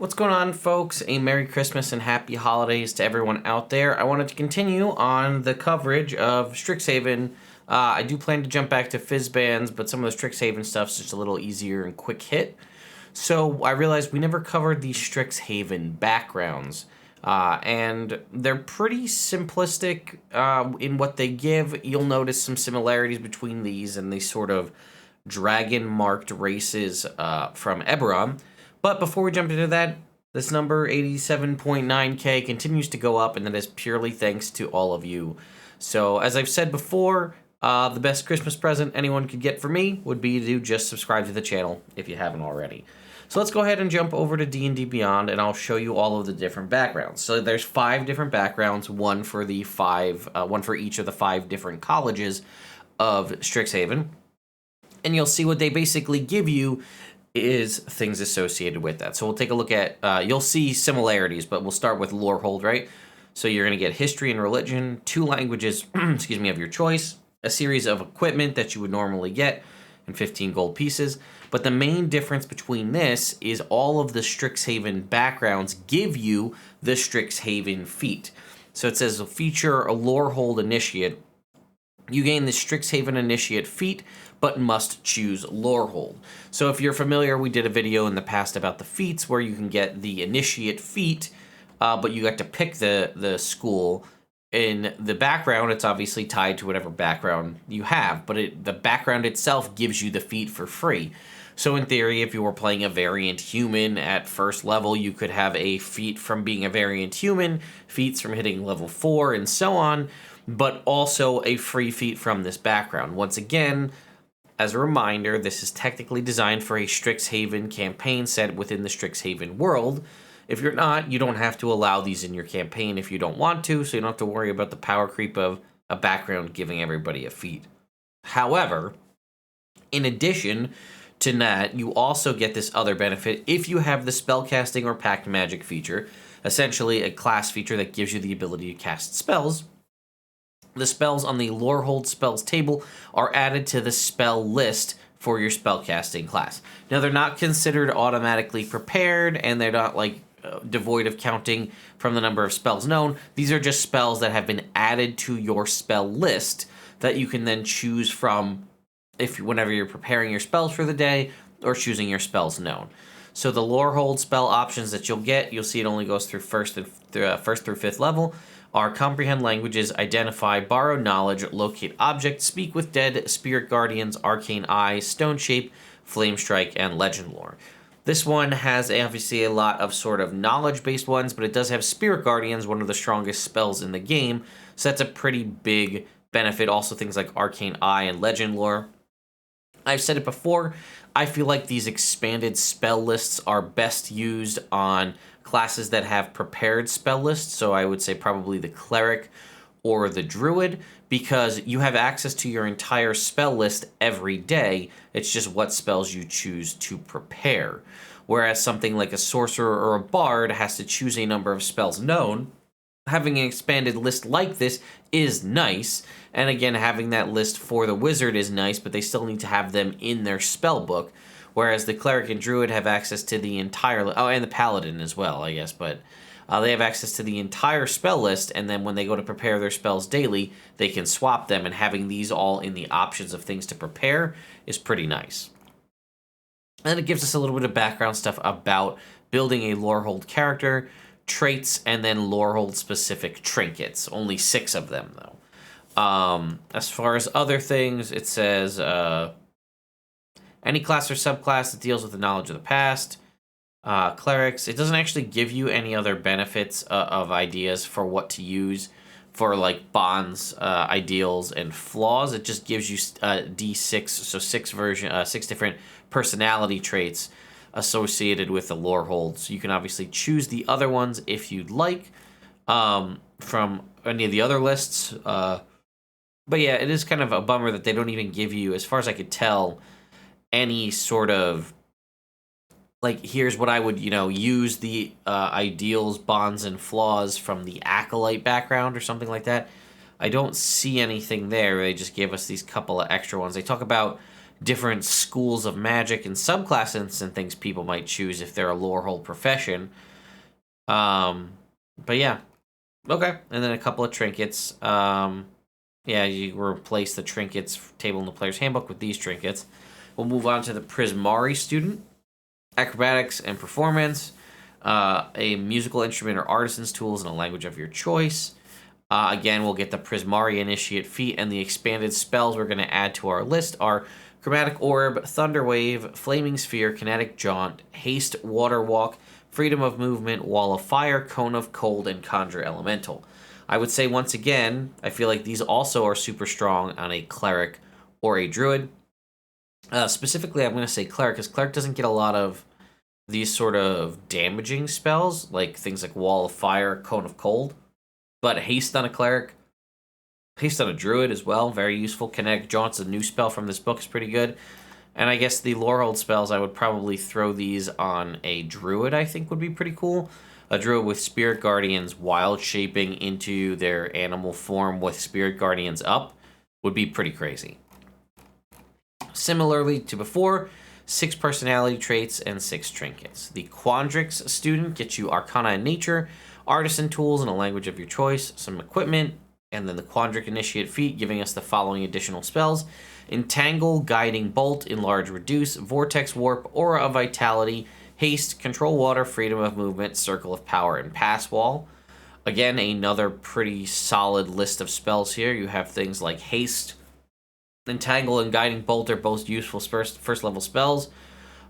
What's going on, folks? A Merry Christmas and Happy Holidays to everyone out there. I wanted to continue on the coverage of Strixhaven. I do plan to jump back to Fizzbands, but some of the Strixhaven stuff's just a little easier and quick hit. So I realized we never covered the Strixhaven backgrounds. And they're pretty simplistic in what they give. You'll notice some similarities between these and these sort of dragon-marked races from Eberron. But before we jump into that, this number, 87.9k, continues to go up, and that is purely thanks to all of you. So, as I've said before, the best Christmas present anyone could get for me would be to just subscribe to the channel if you haven't already. So let's go ahead and jump over to D&D Beyond, and I'll show you all of the different backgrounds. So there's 5 different backgrounds, one for each of the 5 different colleges of Strixhaven. And you'll see what they basically give you is things associated with that. So we'll take a look at, you'll see similarities, but we'll start with Lorehold, right? So you're going to get history and religion, 2 languages, of your choice, a series of equipment that you would normally get, and 15 gold pieces. But the main difference between this is all of the Strixhaven backgrounds give you the Strixhaven feat. So it says, feature a Lorehold initiate. You gain the Strixhaven initiate feat, but must choose Lorehold. So if you're familiar, we did a video in the past about the feats where you can get the initiate feat, but you have to pick the school. In the background, it's obviously tied to whatever background you have, but the background itself gives you the feat for free. So in theory, if you were playing a variant human at first level, you could have a feat from being a variant human, feats from hitting level 4, and so on, but also a free feat from this background. Once again, as a reminder, this is technically designed for a Strixhaven campaign set within the Strixhaven world. If you're not, you don't have to allow these in your campaign if you don't want to, so you don't have to worry about the power creep of a background giving everybody a feat. However, in addition to that, you also get this other benefit if you have the Spellcasting or Pact Magic feature, essentially a class feature that gives you the ability to cast spells. The spells on the Lorehold spells table are added to the spell list for your spellcasting class. Now, they're not considered automatically prepared, and they're not devoid of counting from the number of spells known. These are just spells that have been added to your spell list that you can then choose from whenever you're preparing your spells for the day or choosing your spells known. So the Lorehold spell options that you'll see it only goes through first through 5th level, are comprehend languages, identify, borrow knowledge, locate objects, speak with dead, spirit guardians, arcane eye, stone shape, flame strike, and legend lore. This one has obviously a lot of sort of knowledge-based ones, but it does have spirit guardians, one of the strongest spells in the game, so that's a pretty big benefit. Also things like arcane eye and legend lore. I've said it before, I feel like these expanded spell lists are best used on classes that have prepared spell lists, so I would say probably the cleric or the druid, because you have access to your entire spell list every day. It's just what spells you choose to prepare. Whereas something like a sorcerer or a bard has to choose a number of spells known. Having an expanded list like this is nice, and again, having that list for the wizard is nice, but they still need to have them in their spell book. Whereas the cleric and druid have access to the entire... Oh, and the paladin as well, I guess. But they have access to the entire spell list, and then when they go to prepare their spells daily, they can swap them, and having these all in the options of things to prepare is pretty nice. And it gives us a little bit of background stuff about building a Lorehold character, traits, and then Lorehold-specific trinkets. Only 6 of them, though. As far as other things, it says... any class or subclass that deals with the knowledge of the past. Clerics. It doesn't actually give you any other benefits of ideas for what to use for bonds, ideals, and flaws. It just gives you D6, so 6 different personality traits associated with the Lorehold. So you can obviously choose the other ones if you'd like from any of the other lists. But yeah, it is kind of a bummer that they don't even give you, as far as I could tell, any sort of, here's what I would, use the ideals, bonds, and flaws from the Acolyte background or something like that. I don't see anything there. They just gave us these couple of extra ones. They talk about different schools of magic and subclasses and things people might choose if they're a Lorehold profession. But yeah. Okay. And then a couple of trinkets. Yeah, you replace the trinkets table in the player's handbook with these trinkets. We'll move on to the Prismari student. Acrobatics and performance. A musical instrument or artisan's tools in a language of your choice. Again, we'll get the Prismari Initiate feat, and the expanded spells we're going to add to our list are Chromatic Orb, Thunder Wave, Flaming Sphere, Kinetic Jaunt, Haste, Water Walk, Freedom of Movement, Wall of Fire, Cone of Cold, and Conjure Elemental. I would say, once again, I feel like these also are super strong on a Cleric or a Druid. Specifically, I'm going to say Cleric, because Cleric doesn't get a lot of these sort of damaging spells, like things like Wall of Fire, Cone of Cold. But Haste on a Cleric, Haste on a Druid as well, very useful. Kinetic Jaunt's a new spell from this book, is pretty good. And I guess the Lorehold spells, I would probably throw these on a Druid, I think would be pretty cool. A Druid with Spirit Guardians wild shaping into their animal form with Spirit Guardians up would be pretty crazy. Similarly to before, 6 personality traits and 6 trinkets. The Quadrix student gets you Arcana and Nature, Artisan tools in a language of your choice, some equipment, and then the Quadrix Initiate feat, giving us the following additional spells: Entangle, Guiding Bolt, Enlarge, Reduce, Vortex Warp, Aura of Vitality, Haste, Control Water, Freedom of Movement, Circle of Power, and Pass Wall. Again, another pretty solid list of spells here. You have things like Haste, Entangle, and Guiding Bolt are both useful first level spells.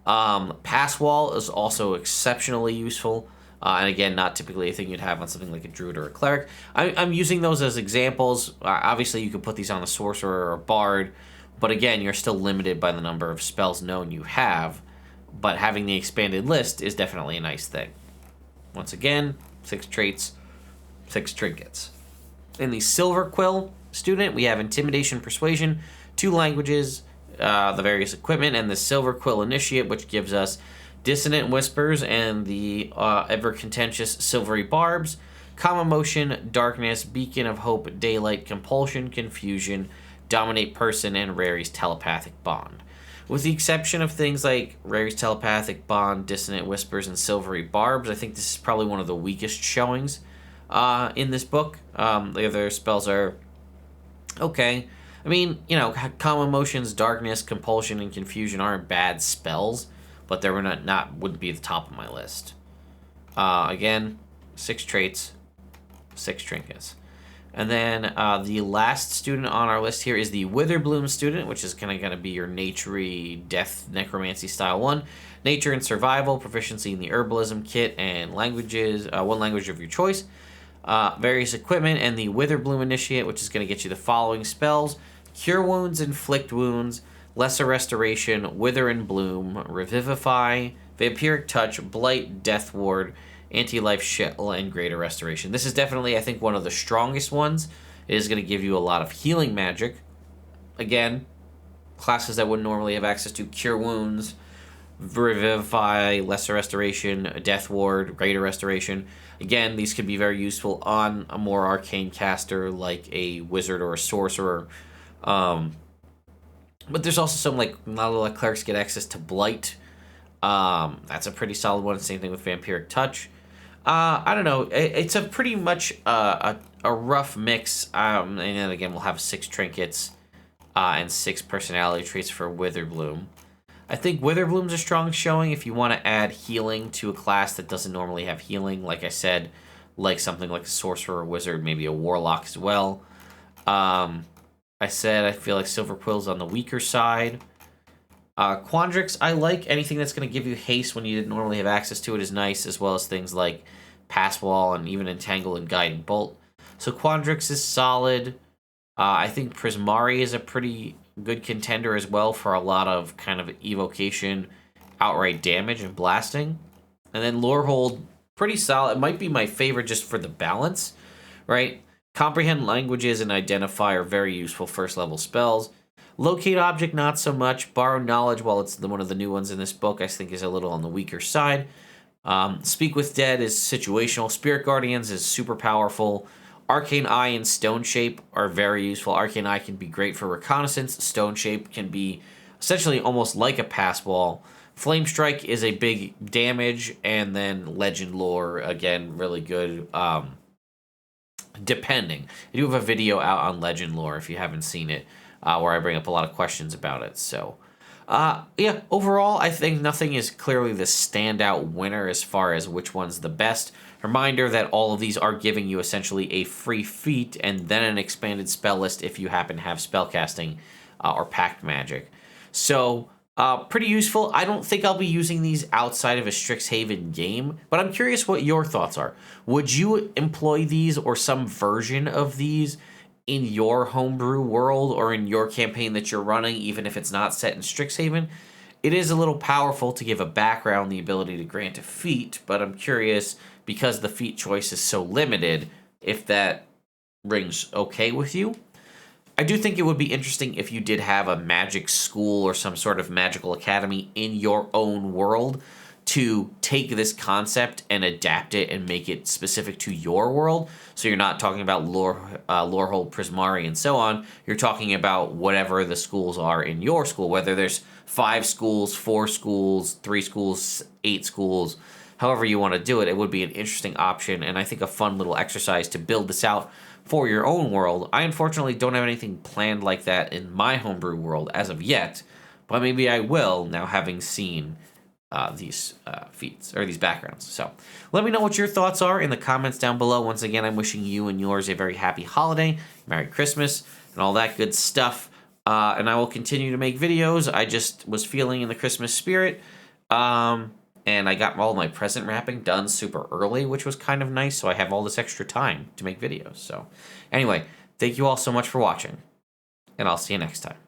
Pass Wall is also exceptionally useful. And again, not typically a thing you'd have on something like a Druid or a Cleric. I'm using those as examples. Obviously, you could put these on a Sorcerer or a Bard, but again, you're still limited by the number of spells known you have. But having the expanded list is definitely a nice thing. Once again, 6 traits, 6 trinkets. In the Silver Quill student, we have Intimidation, Persuasion, 2 languages, the various equipment, and the Silver Quill Initiate, which gives us Dissonant Whispers and the ever-contentious Silvery Barbs, Calm Emotion, Darkness, Beacon of Hope, Daylight, Compulsion, Confusion, Dominate Person, and Rary's Telepathic Bond. With the exception of things like Rary's Telepathic Bond, Dissonant Whispers, and Silvery Barbs, I think this is probably one of the weakest showings in this book. The other spells are okay. I mean, Calm Emotions, Darkness, Compulsion, and Confusion aren't bad spells, but they were wouldn't be the top of my list. Again, 6 traits, 6 trinkets. And then the last student on our list here is the Witherbloom student, which is kind of going to be your naturey death necromancy style one. Nature and survival, proficiency in the herbalism kit, and languages, 1 language of your choice. Various equipment, and the Witherbloom Initiate, which is going to get you the following spells: Cure Wounds, Inflict Wounds, Lesser Restoration, Wither and Bloom, Revivify, Vampiric Touch, Blight, Death Ward, Anti-Life Shell, and Greater Restoration. This is definitely, I think, one of the strongest ones. It is going to give you a lot of healing magic. Again, classes that wouldn't normally have access to Cure Wounds, Revivify, Lesser Restoration, Death Ward, Greater Restoration. Again, these could be very useful on a more arcane caster like a wizard or a sorcerer. But there's also some, not a lot of clerics get access to Blight. That's a pretty solid one. Same thing with Vampiric Touch. I don't know. It's a pretty much a rough mix. And then again, we'll have 6 trinkets and 6 personality traits for Witherbloom. I think Witherbloom's a strong showing if you want to add healing to a class that doesn't normally have healing. Like I said, like something like a sorcerer or wizard, maybe a warlock as well. I feel like Silver Quill's on the weaker side. Quadrix, I like. Anything that's going to give you haste when you didn't normally have access to it is nice, as well as things like Pass Wall and even Entangle and Guiding Bolt. So Quadrix is solid. I think Prismari is a pretty good contender as well for a lot of kind of evocation, outright damage, and blasting. And then Lorehold, pretty solid. It might be my favorite just for the balance, right? Comprehend languages and identify are very useful first level spells. Locate object, not so much. Borrow knowledge, while it's one of the new ones in this book, I think is a little on the weaker side. Speak with Dead is situational. Spirit Guardians is super powerful. Arcane Eye and Stone Shape are very useful. Arcane Eye can be great for reconnaissance. Stone Shape can be essentially almost like a pass wall. Flame Strike is a big damage, and then Legend Lore, again, really good. Depending. I do have a video out on Legend Lore if you haven't seen it, where I bring up a lot of questions about it. So, yeah, overall, I think nothing is clearly the standout winner as far as which one's the best. Reminder that all of these are giving you essentially a free feat and then an expanded spell list if you happen to have spellcasting or pact magic. So, pretty useful. I don't think I'll be using these outside of a Strixhaven game, but I'm curious what your thoughts are. Would you employ these or some version of these in your homebrew world or in your campaign that you're running, even if it's not set in Strixhaven? It is a little powerful to give a background, the ability to grant a feat, but I'm curious, because the feat choice is so limited, if that rings okay with you. I do think it would be interesting if you did have a magic school or some sort of magical academy in your own world to take this concept and adapt it and make it specific to your world. So you're not talking about Lorehold, Prismari, and so on. You're talking about whatever the schools are in your school, whether there's 5 schools, 4 schools, 3 schools, 8 schools, however you want to do it. It would be an interesting option, and I think a fun little exercise to build this out for your own world. I unfortunately don't have anything planned like that in my homebrew world as of yet, but maybe I will now, having seen these feats or these backgrounds. So let me know what your thoughts are in the comments down below. Once again, I'm wishing you and yours a very happy holiday, Merry Christmas, and all that good stuff. And I will continue to make videos. I just was feeling in the Christmas spirit. And I got all my present wrapping done super early, which was kind of nice, so I have all this extra time to make videos. So anyway, thank you all so much for watching, and I'll see you next time.